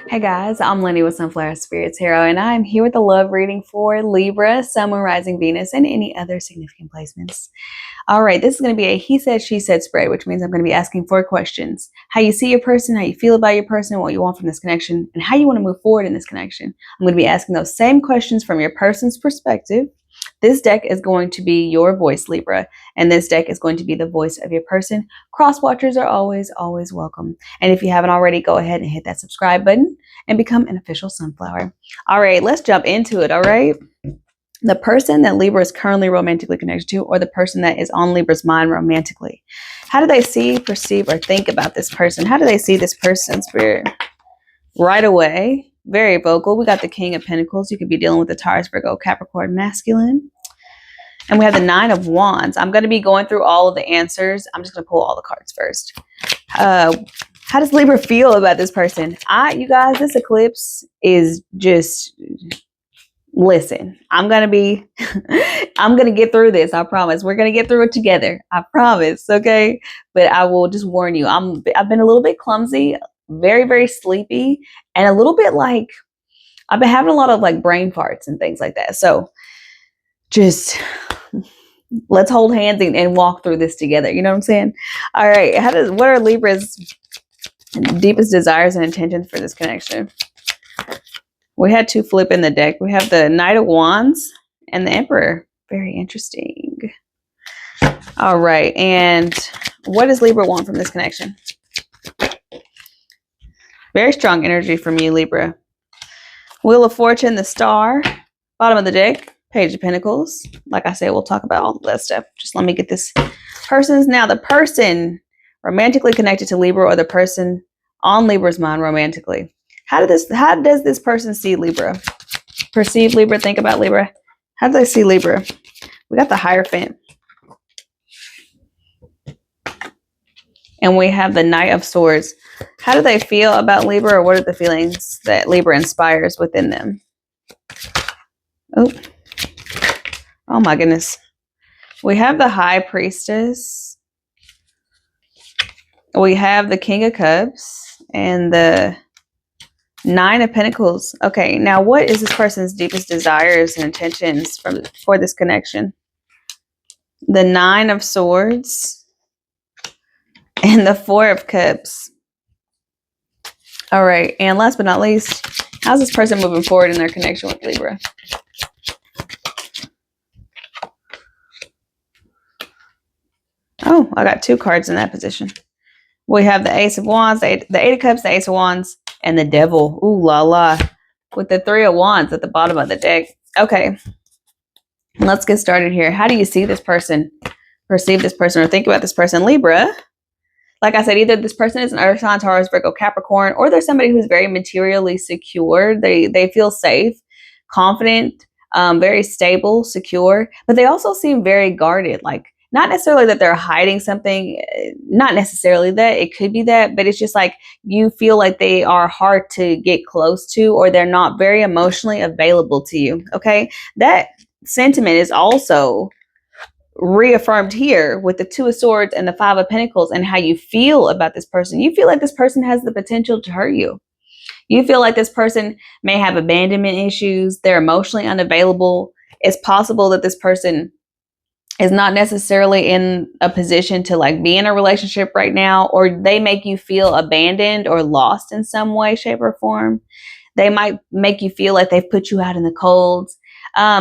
Hey guys, I'm Lynnie with Sunflower Spirits Hero, and I'm here with a love reading for Libra, Sun, Moon, Rising, Venus, and any other significant placements. All right, this is going to be a he said, she said spread, which means I'm going to be asking 4 questions. How you see your person, how you feel about your person, what you want from this connection, and how you want to move forward in this connection. I'm going to be asking those same questions from your person's perspective. This deck is going to be your voice, Libra, and this deck is going to be the voice of your person. Cross watchers are always, always welcome. And if you haven't already, go ahead and hit that subscribe button and become an official sunflower. All right, let's jump into it. All right. The person that Libra is currently romantically connected to, or the person that is on Libra's mind romantically. How do they see, perceive, or think about this person? How do they see this person, Spirit? Right away, very vocal. We got the King of Pentacles. You could be dealing with the Taurus, Virgo, Capricorn, masculine. And we have the 9 of Wands. I'm going to be going through all of the answers. I'm just going to pull all the cards first. How does Libra feel about this person? You guys, this eclipse is just, listen, I'm going to get through this. I promise. We're going to get through it together. I promise. Okay. But I will just warn you, I've been a little bit clumsy, very, very sleepy, and a little bit like, I've been having a lot of like brain farts and things like that. So just let's hold hands and walk through this together. You know what I'm saying? All right. What are Libra's deepest desires and intentions for this connection? We had 2 flip in the deck. We have the Knight of Wands and the Emperor. Very interesting. All right. And what does Libra want from this connection? Very strong energy from you, Libra. Wheel of Fortune, the Star. Bottom of the deck, Page of Pentacles. Like I said, we'll talk about all of that stuff. Just let me get this person's. Now, the person romantically connected to Libra, or the person on Libra's mind romantically. How does this person see Libra? Perceive Libra, think about Libra. How do they see Libra? We got the Hierophant. And we have the Knight of Swords. How do they feel about Libra, or what are the feelings that Libra inspires within them? Oh my goodness. We have the High Priestess. We have the King of Cups and the 9 of Pentacles. Okay, now what is this person's deepest desires and intentions for this connection? The 9 of Swords and the 4 of Cups. All right, and last but not least, how's this person moving forward in their connection with Libra? Oh, I got 2 cards in that position. We have the Ace of Wands, the 8 of Cups, the Ace of Wands, and the Devil. Ooh la la. With the 3 of Wands at the bottom of the deck. Okay. Let's get started here. How do you see this person, perceive this person, or think about this person? Libra. Like I said, either this person is an Earth sign, Taurus, Virgo, Capricorn, or there's somebody who's very materially secure. They feel safe, confident, very stable, secure, but they also seem very guarded. Like, not necessarily that they're hiding something, not necessarily that, it could be that, but it's just like you feel like they are hard to get close to, or they're not very emotionally available to you. Okay, that sentiment is also reaffirmed here with the 2 of Swords and the 5 of Pentacles, and how you feel about this person. You feel like this person has the potential to hurt you. You feel like this person may have abandonment issues. They're emotionally unavailable. It's possible that this person is not necessarily in a position to like be in a relationship right now, or they make you feel abandoned or lost in some way, shape, or form. They might make you feel like they've put you out in the cold.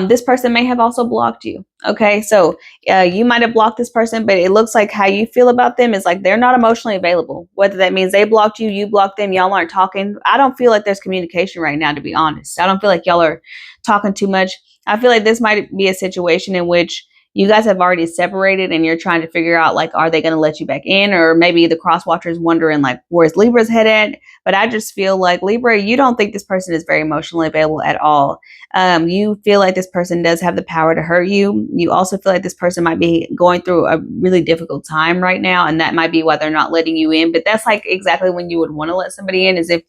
This person may have also blocked you. Okay, so you might have blocked this person, but it looks like how you feel about them is like they're not emotionally available. Whether that means they blocked you, you blocked them, y'all aren't talking. I don't feel like there's communication right now, to be honest. I don't feel like y'all are talking too much. I feel like this might be a situation in which you guys have already separated and you're trying to figure out, like, are they going to let you back in? Or maybe the cross watcher is wondering, like, where's Libra's head at? But I just feel like, Libra, you don't think this person is very emotionally available at all. You feel like this person does have the power to hurt you. You also feel like this person might be going through a really difficult time right now, and that might be why they're not letting you in. But that's like exactly when you would want to let somebody in, is if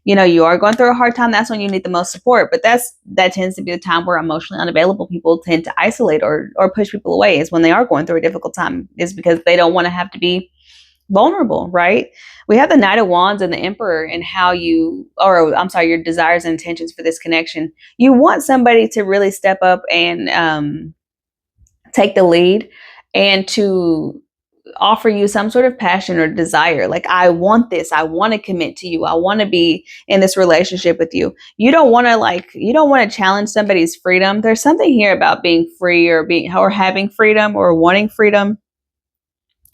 you are going through a hard time. That's when you need the most support. But that tends to be the time where emotionally unavailable people tend to isolate or push people away, is when they are going through a difficult time, is because they don't want to have to be vulnerable, right? We have the Knight of Wands and the Emperor, and how you, or I'm sorry, your desires and intentions for this connection. You want somebody to really step up and take the lead, and to offer you some sort of passion or desire. Like, I want this. I want to commit to you. I want to be in this relationship with you. You don't want to challenge somebody's freedom. There's something here about being free, or having freedom, or wanting freedom,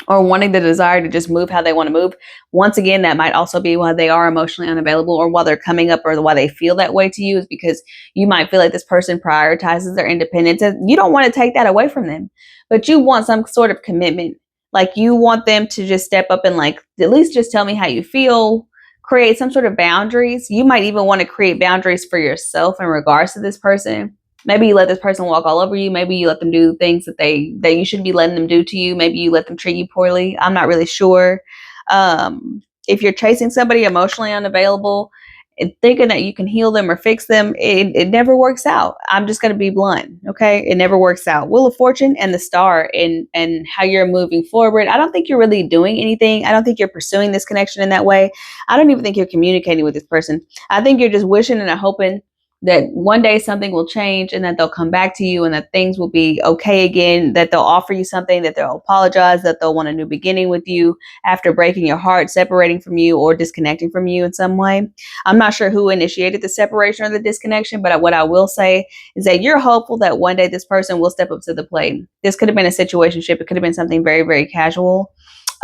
or wanting the desire to just move how they want to move. Once again, that might also be why they are emotionally unavailable, or why they're coming up, or why they feel that way to you, is because you might feel like this person prioritizes their independence. And you don't want to take that away from them, but you want some sort of commitment. Like, you want them to just step up and, like, at least just tell me how you feel, create some sort of boundaries. You might even want to create boundaries for yourself in regards to this person. Maybe you let this person walk all over you. Maybe you let them do things that you shouldn't be letting them do to you. Maybe you let them treat you poorly. I'm not really sure. If you're chasing somebody emotionally unavailable and thinking that you can heal them or fix them, it never works out. I'm just going to be blunt. Okay. It never works out. Wheel of Fortune and the Star, and how you're moving forward. I don't think you're really doing anything. I don't think you're pursuing this connection in that way. I don't even think you're communicating with this person. I think you're just wishing and hoping that one day something will change, and that they'll come back to you, and that things will be okay again, that they'll offer you something, that they'll apologize, that they'll want a new beginning with you after breaking your heart, separating from you, or disconnecting from you in some way. I'm not sure who initiated the separation or the disconnection, but what I will say is that you're hopeful that one day this person will step up to the plate. This could have been a situationship. It could have been something very, very casual.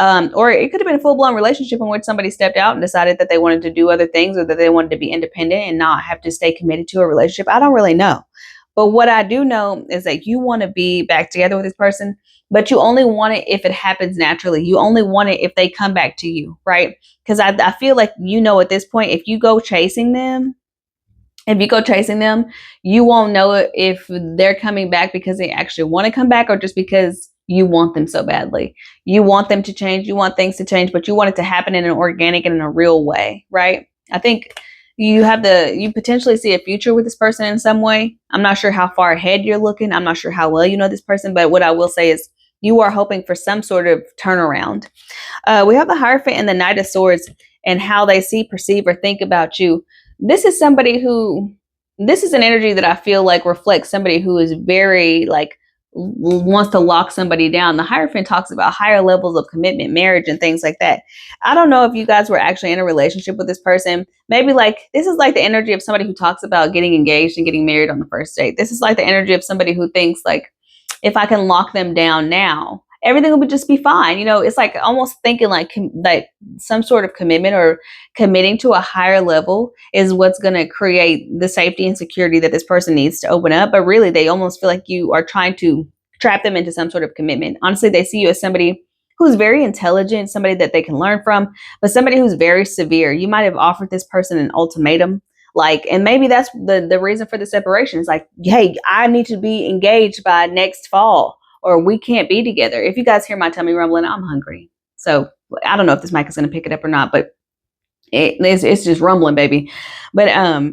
Or it could have been a full-blown relationship in which somebody stepped out and decided that they wanted to do other things, or that they wanted to be independent and not have to stay committed to a relationship. I don't really know. But what I do know is that you want to be back together with this person, but you only want it if it happens naturally. You only want it if they come back to you, right? Because I feel like, at this point, if you go chasing them, you won't know if they're coming back because they actually want to come back, or just because you want them so badly. You want them to change. You want things to change, but you want it to happen in an organic and in a real way, right? I think you potentially see a future with this person in some way. I'm not sure how far ahead you're looking. I'm not sure how well you know this person, but what I will say is you are hoping for some sort of turnaround. We have the Hierophant and the Knight of Swords, and how they see, perceive, or think about you. This is an energy that I feel like reflects somebody who is very, like, wants to lock somebody down. The Hierophant talks about higher levels of commitment, marriage, and things like that. I don't know if you guys were actually in a relationship with this person. Maybe, like, this is like the energy of somebody who talks about getting engaged and getting married on the first date. This is like the energy of somebody who thinks, like, if I can lock them down now, everything will just be fine. It's like almost thinking like some sort of commitment, or committing to a higher level, is what's going to create the safety and security that this person needs to open up. But really, they almost feel like you are trying to trap them into some sort of commitment. Honestly, they see you as somebody who's very intelligent, somebody that they can learn from, but somebody who's very severe. You might have offered this person an ultimatum. Like, and maybe that's the reason for the separation. It's like, hey, I need to be engaged by next fall, or we can't be together. If you guys hear my tummy rumbling, I'm hungry. So I don't know if this mic is going to pick it up or not, but it's just rumbling, baby. But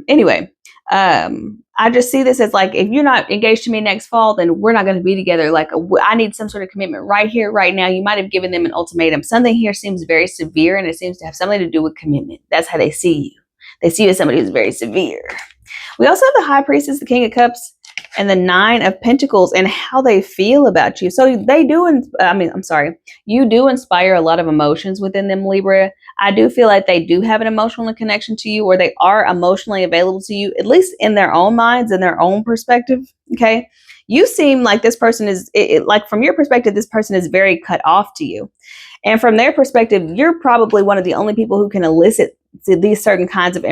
anyway, I just see this as like, if you're not engaged to me next fall, then we're not going to be together. Like, I need some sort of commitment right here, right now. You might have given them an ultimatum. Something here seems very severe, and it seems to have something to do with commitment. That's how they see you. They see you as somebody who's very severe. We also have the High Priestess, the King of Cups, and the Nine of Pentacles, and how they feel about you. So you do inspire a lot of emotions within them, Libra. I do feel like they do have an emotional connection to you, or they are emotionally available to you, at least in their own minds, in their own perspective. Okay. You seem like this person is, like, from your perspective, this person is very cut off to you. And from their perspective, you're probably one of the only people who can elicit these certain kinds of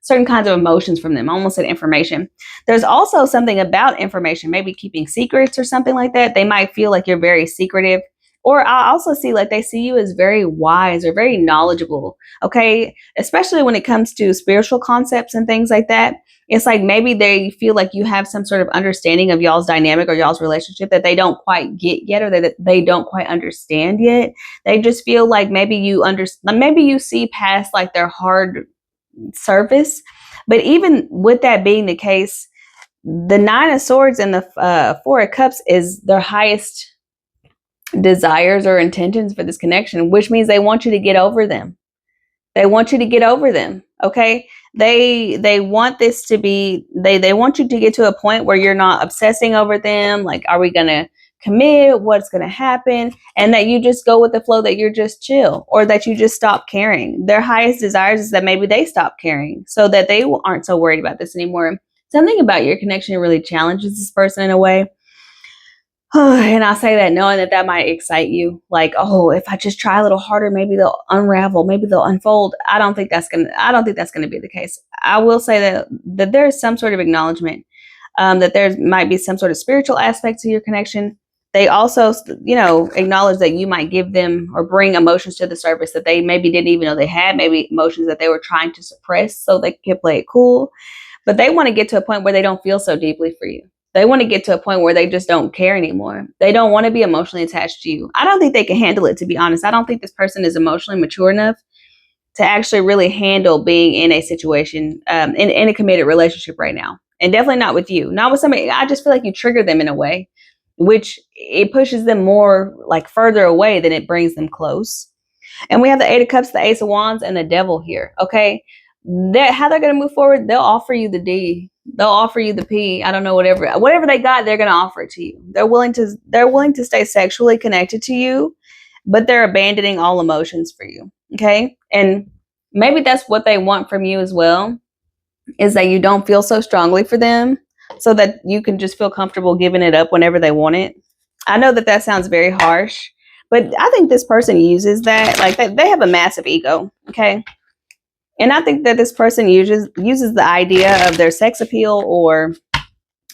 certain kinds of emotions from them. I almost said information. There's also something about information, maybe keeping secrets or something like that. They might feel like you're very secretive. Or I also see like they see you as very wise or very knowledgeable. Okay. Especially when it comes to spiritual concepts and things like that. It's like maybe they feel like you have some sort of understanding of y'all's dynamic or y'all's relationship that they don't quite get yet, or that they don't quite understand yet. They just feel like maybe you see past like their hard surface. But even with that being the case, the Nine of Swords and the Four of Cups is their highest desires or intentions for this connection, which means they want you to get over them. They want you to get over them. Okay. They want this to be, they want you to get to a point where you're not obsessing over them. Like, are we going to commit? What's going to happen? And that you just go with the flow, that you're just chill, or that you just stop caring. Their highest desires is that maybe they stop caring so that they aren't so worried about this anymore. Something about your connection really challenges this person in a way. And I say that knowing that that might excite you. Like, oh, if I just try a little harder, maybe they'll unravel, maybe they'll unfold. I don't think that's gonna be the case. I will say that there's some sort of acknowledgement, that there might be some sort of spiritual aspect to your connection. They also, acknowledge that you might give them or bring emotions to the surface that they maybe didn't even know they had, maybe emotions that they were trying to suppress so they could play it cool. But they want to get to a point where they don't feel so deeply for you. They want to get to a point where they just don't care anymore. They don't want to be emotionally attached to you. I don't think they can handle it, to be honest. I don't think this person is emotionally mature enough to actually really handle being in a situation, in a committed relationship right now. And definitely not with you. Not with somebody. I just feel like you trigger them in a way, which it pushes them more like further away than it brings them close. And we have the Eight of Cups, the Ace of Wands, and the Devil here. Okay. How they're going to move forward, they'll offer you the D. They'll offer you the P. I don't know, whatever they got, they're going to offer it to you. They're willing to stay sexually connected to you, but they're abandoning all emotions for you. Okay. And maybe that's what they want from you as well, is that you don't feel so strongly for them so that you can just feel comfortable giving it up whenever they want it. I know that sounds very harsh, but I think this person uses that, like they have a massive ego. Okay. And I think that this person uses the idea of their sex appeal or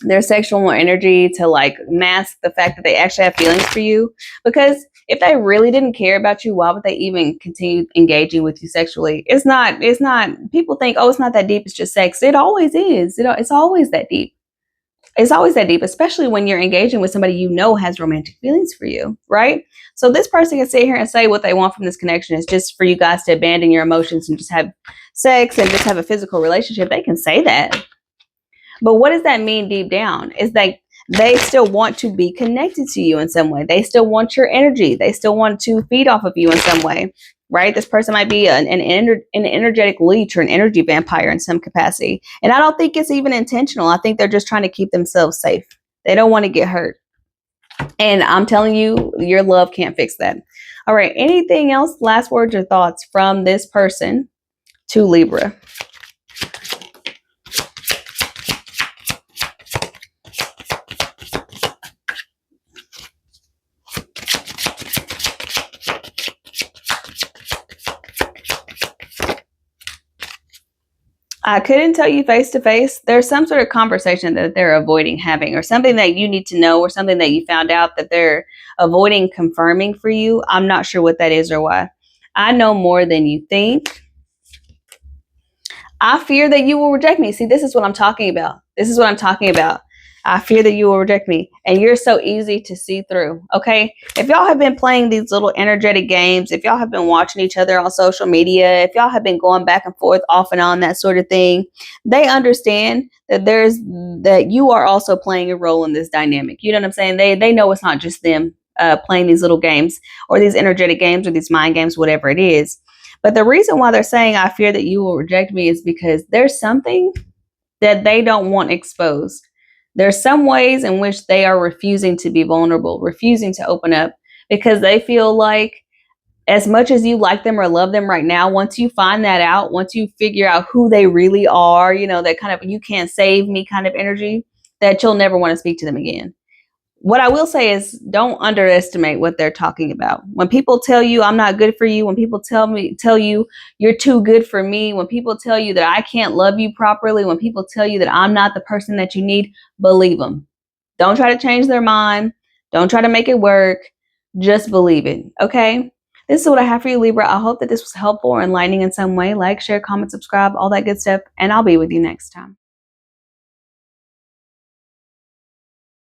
their sexual energy to like mask the fact that they actually have feelings for you. Because if they really didn't care about you, why would they even continue engaging with you sexually? It's not, people think, oh, it's not that deep. It's just sex. It always is. It's always that deep. It's always that deep, especially when you're engaging with somebody you know has romantic feelings for you, right? So this person can sit here and say what they want from this connection is just for you guys to abandon your emotions and just have sex and just have a physical relationship. They can say that. But what does that mean deep down? Is that they still want to be connected to you in some way. They still want your energy. They still want to feed off of you in some way, right? This person might be an energetic leech or an energy vampire in some capacity. And I don't think it's even intentional. I think they're just trying to keep themselves safe. They don't want to get hurt. And I'm telling you, your love can't fix that. All right. Anything else? Last words or thoughts from this person to Libra? I couldn't tell you face to face. There's some sort of conversation that they're avoiding having, or something that you need to know, or something that you found out that they're avoiding confirming for you. I'm not sure what that is or why. I know more than you think. I fear that you will reject me. See, this is what I'm talking about. I fear that you will reject me. And you're so easy to see through. Okay. If y'all have been playing these little energetic games, if y'all have been watching each other on social media, if y'all have been going back and forth off and on, that sort of thing, they understand that that you are also playing a role in this dynamic. You know what I'm saying? They know it's not just them playing these little games or these energetic games or these mind games, whatever it is. But the reason why they're saying I fear that you will reject me is because there's something that they don't want exposed. There's some ways in which they are refusing to be vulnerable, refusing to open up, because they feel like as much as you like them or love them right now, once you find that out, once you figure out who they really are, that kind of you can't save me kind of energy, that you'll never want to speak to them again. What I will say is don't underestimate what they're talking about. When people tell you I'm not good for you, when people tell you you're too good for me, when people tell you that I can't love you properly, when people tell you that I'm not the person that you need, believe them. Don't try to change their mind. Don't try to make it work. Just believe it. Okay? This is what I have for you, Libra. I hope that this was helpful or enlightening in some way. Like, share, comment, subscribe, all that good stuff. And I'll be with you next time.